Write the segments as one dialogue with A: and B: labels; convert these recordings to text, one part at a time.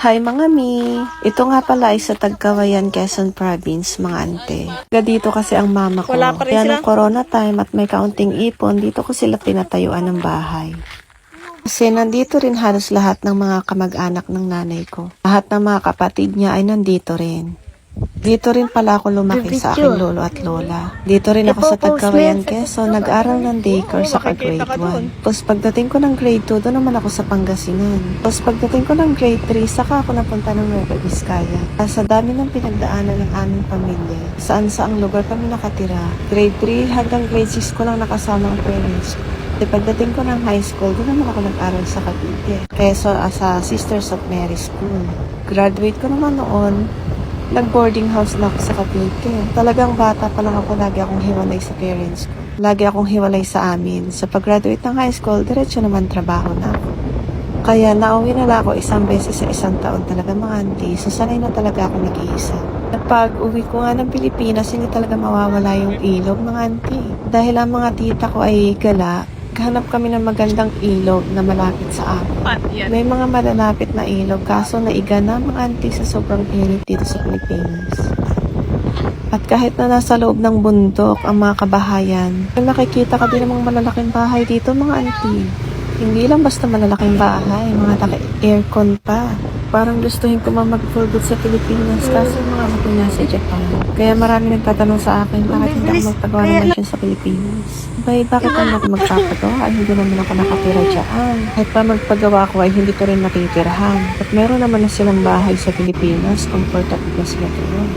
A: Hi mga mi! Ito nga pala ay sa Tagkawayan, Quezon Province, mga ante. Dito kasi ang mama ko.
B: Wala pa rin
A: Kaya
B: sila?
A: nung corona time at may kaunting ipon, dito ko sila pinatayuan ng bahay. Kasi nandito rin halos lahat ng mga kamag-anak ng nanay ko. Lahat ng mga kapatid niya ay nandito rin. Dito rin pala ako lumaki sa aking lolo at lola. Dito rin ako sa Tagkawayan, Quezon, nag-aral ng daycare sa grade 1. Tapos pagdating ko ng grade 2, doon naman ako sa Pangasinan. Tapos pagdating ko ng grade 3, saka ako napunta ng Nueva Vizcaya. Sa dami ng pinagdaanan ng aming pamilya, saan-saang lugar kami nakatira. Grade 3 hanggang grade 6 ko lang nakasama ang parents ko. Pagdating ko ng high school, doon naman ako nag-aral sa Cavite. Kaya sa Sisters of Mary School. Graduate ko naman noon, nag-boarding house na ako sa Cavite. Talagang bata pa lang ako, lagi akong hiwalay sa parents ko. Lagi akong hiwalay sa amin. Sa pag-graduate ng high school, diretso naman trabaho na ako. Kaya nauwi na lang ako isang beses sa isang taon talaga mga auntie. So sanay na talaga ako nag-iisa. At pag uwi ko nga ng Pilipinas, hindi talaga mawawala yung ilog mga auntie. Dahil ang mga tita ko ay gala, hanap kami ng magandang ilog na malapit sa amin. May mga malalapit na ilog, kaso naiga na mga auntie sa sobrang init dito sa Pilipinas. At kahit na nasa loob ng bundok ang mga kabahayan, nakikita ka din namang malalaking bahay dito mga auntie. Hindi lang basta malalaking bahay, mga naka-aircon pa. Parang gustuhin ko mag-for good sa Pilipinas, kaso mga ako nasa Japan. Kaya marami nagtatanong sa akin, bakit hindi ako magpagawa ng mansion sa Pilipinas? Bakit ako magpapagawa? Ay, hindi naman ako nakatira dyan. Kahit pa magpagawa ako ay hindi ko rin nakitirahan. At meron naman na silang bahay sa Pilipinas, comfortable na sila doon.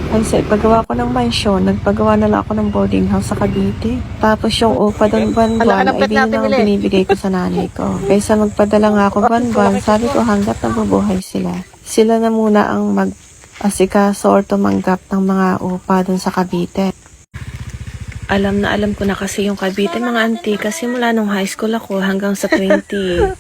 A: Ay sa ipagawa ko ng mansyon, nagpagawa na lang ako ng boarding house sa Cavite. Tapos yung upa doon buwan-buwan ay di na binibigay ko sa nanay ko. Kaysa magpadala nga ako buwan-buwan, sabi ko hanggat nabubuhay sila. Sila na muna ang mag-asikaso or tumanggap ng mga upa doon sa Cavite. Alam na alam ko na kasi yung Cavite mga auntie, kasi mula nung high school ako hanggang sa 21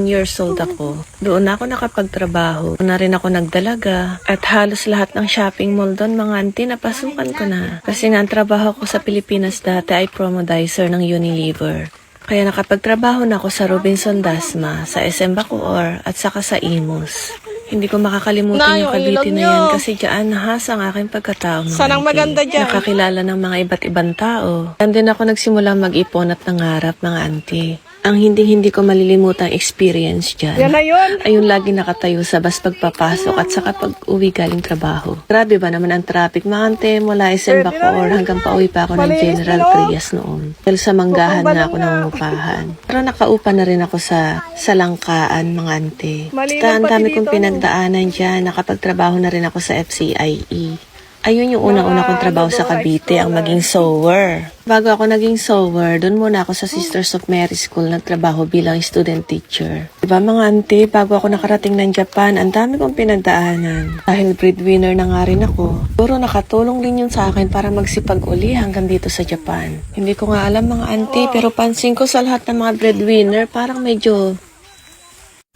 A: years old ako. Doon ako nakapagtrabaho. Doon na rin ako nagdalaga. At halos lahat ng shopping mall doon mga auntie napasukan ko na. Kasi nga ang trabaho ko sa Pilipinas dati ay promodizer ng Unilever. Kaya nakapagtrabaho na ako sa Robinson Dasma, sa SM Bacoor at saka sa Imus. Hindi ko makakalimutan yung Cavite na yan kasi diyan nahasa ang aking pagkatao.
B: Sanang maganda dyan.
A: Nakakilala ng mga iba't ibang tao. Diyan din ako nagsimula mag-ipon at nangarap mga auntie. Ang hindi ko malilimutang experience dyan.
B: Yan na yun.
A: Ayun lagi nakatayo sa bus pagpapasok at saka pag-uwi galing trabaho. Grabe ba naman ang traffic mga auntie mula SM Bacoor hanggang pauwi pa ako ng General Trias noon. Dahil sa manggahan na ako nangungupahan. Pero nakaupa na rin ako sa Langkaan mga auntie. Basta ang dami kong pinagdaanan dyan. Nakapagtrabaho na rin ako sa FCIE. Ayun yung una-una kong trabaho sa Cavite, ang maging sewer. Bago ako naging sewer, doon muna ako sa Sisters of Mary School nagtrabaho bilang student teacher. Diba mga auntie, bago ako nakarating ng Japan, ang dami kong pinagdaanan. Dahil breadwinner na nga rin ako, siguro nakatulong din yun sa akin para magsipag uli hanggang dito sa Japan. Hindi ko nga alam mga auntie, pero pansin ko sa lahat ng mga breadwinner, parang medyo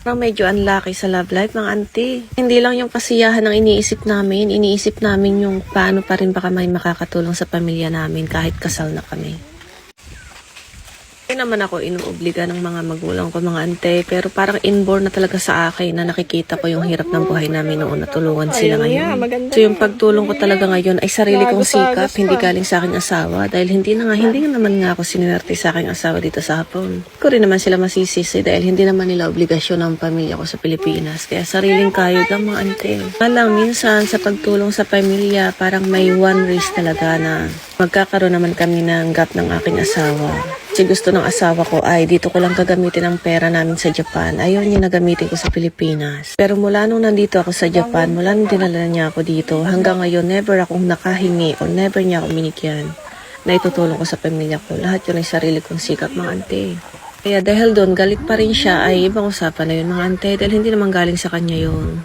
A: unlucky sa love life mga auntie. Hindi lang yung kasiyahan ang iniisip namin yung paano pa rin baka may makakatulong sa pamilya namin kahit kasal na kami. Hindi naman ako inuobliga ng mga magulang ko mga ante, pero parang inborn na talaga sa akin na nakikita ko yung hirap ng buhay namin noon na tulungan sila ngayon. So yung pagtulong ko talaga ngayon ay sarili kong sikap, hindi galing sa aking asawa dahil hindi naman nga ako sinuwerte sa aking asawa dito sa Hapon. Ko rin naman sila masisisi dahil hindi naman nila obligasyon ang pamilya ko sa Pilipinas, kaya sariling kayod ang mga ante. Alang minsan sa pagtulong sa pamilya parang may one race talaga na magkakaroon naman kami ng gap ng aking asawa. Kasi gusto ng asawa ko ay dito ko lang gagamitin ang pera namin sa Japan. Ayaw niya na gamitin ko sa Pilipinas. Pero mula nung nandito ako sa Japan, mula nung dinala niya ako dito, hanggang ngayon never akong nakahingi o never niya ako minikyan na itutulong ko sa pamilya ko. Lahat yun ay sarili kong sikap mga ante. Kaya dahil doon galit pa rin siya ay ibang usapan na yun mga ante dahil hindi naman galing sa kanya yun.